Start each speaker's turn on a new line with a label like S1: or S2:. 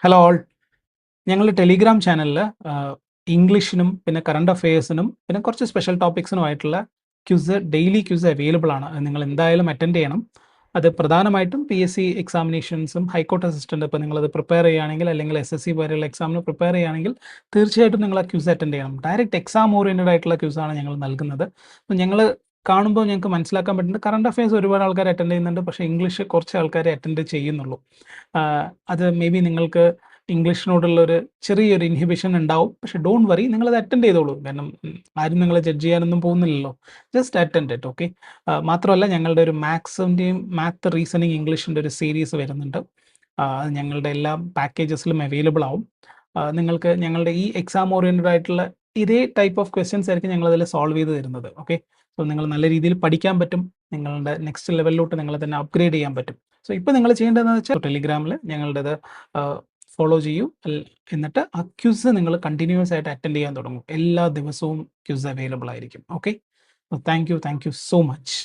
S1: Hello all. ഞങ്ങൾ Telegram ചാനലിൽ ഇംഗ്ലീഷിനും പിന്നെ കറണ്ട് അഫയേഴ്സിനും പിന്നെ കുറച്ച് സ്പെഷ്യൽ ടോപ്പിക്സിനുമായിട്ടുള്ള ഡെയിലി ക്യൂസ് അവൈലബിൾ ആണ്. അത് നിങ്ങൾ എന്തായാലും അറ്റൻഡ് ചെയ്യണം. അത് പ്രധാനമായിട്ടും PSC എക്സാമിനേഷൻസും ഹൈക്കോർട്ട് അസിസ്റ്റൻ്റ് ഇപ്പോൾ നിങ്ങളത് പ്രിപ്പയർ ചെയ്യുകയാണെങ്കിൽ അല്ലെങ്കിൽ SSC പോലെയുള്ള എക്സാമിന് പ്രിപ്പയർ ചെയ്യുകയാണെങ്കിൽ തീർച്ചയായിട്ടും നിങ്ങൾ ആ ക്യൂസ് അറ്റൻഡ് ചെയ്യണം. ഡയറക്റ്റ് എക്സാം ഓറിയൻറ്റഡ് ആയിട്ടുള്ള ക്യൂസാണ് ഞങ്ങൾ നൽകുന്നത്. അപ്പോൾ ഞങ്ങൾ കാണുമ്പോൾ ഞങ്ങൾക്ക് മനസ്സിലാക്കാൻ പറ്റുന്നത് കറണ്ട് അഫയേഴ്സ് ഒരുപാട് ആൾക്കാർ അറ്റൻഡ് ചെയ്യുന്നുണ്ട്, പക്ഷേ ഇംഗ്ലീഷ് കുറച്ച് ആൾക്കാരെ അറ്റൻഡ് ചെയ്യുന്നുള്ളൂ. അത് മേ ബി നിങ്ങൾക്ക് ഇംഗ്ലീഷിനോടുള്ള ഒരു ചെറിയൊരു ഇൻഹിബിഷൻ ഉണ്ടാവും. പക്ഷേ ഡോണ്ട് വറി, നിങ്ങളത് അറ്റൻഡ് ചെയ്തോളൂ. കാരണം ആരും നിങ്ങളെ ജഡ്ജ് ചെയ്യാനൊന്നും പോകുന്നില്ലല്ലോ. Just attend it, okay. മാത്രമല്ല ഞങ്ങളുടെ ഒരു മാത്ത് റീസണിങ് ഇംഗ്ലീഷിൻ്റെ ഒരു സീരീസ് വരുന്നുണ്ട്. അത് ഞങ്ങളുടെ എല്ലാ പാക്കേജസിലും അവൈലബിൾ ആവും. നിങ്ങൾക്ക് ഞങ്ങളുടെ ഈ എക്സാം ഓറിയൻറ്റഡ് ആയിട്ടുള്ള ഇതേ ടൈപ്പ് ഓഫ് ക്വസ്റ്റ്യൻസ് ആയിരിക്കും ഞങ്ങളതിൽ സോൾവ് ചെയ്ത് തരുന്നത്. ഓക്കെ, സോ നിങ്ങൾ നല്ല രീതിയിൽ പഠിക്കാൻ പറ്റും. നിങ്ങളുടെ നെക്സ്റ്റ് ലെവലിലോട്ട് നിങ്ങളെ തന്നെ അപ്ഗ്രേഡ് ചെയ്യാൻ പറ്റും. സോ ഇപ്പോൾ നിങ്ങൾ ചെയ്യേണ്ടതെന്ന് വെച്ചാൽ ടെലിഗ്രാമിൽ ഞങ്ങളുടേത് ഫോളോ ചെയ്യൂ. എന്നിട്ട് ആ ക്യൂസ് നിങ്ങൾ കണ്ടിന്യൂസ് ആയിട്ട് അറ്റൻഡ് ചെയ്യാൻ തുടങ്ങും. എല്ലാ ദിവസവും ക്യൂസ് അവൈലബിൾ ആയിരിക്കും. Okay, thank you so much.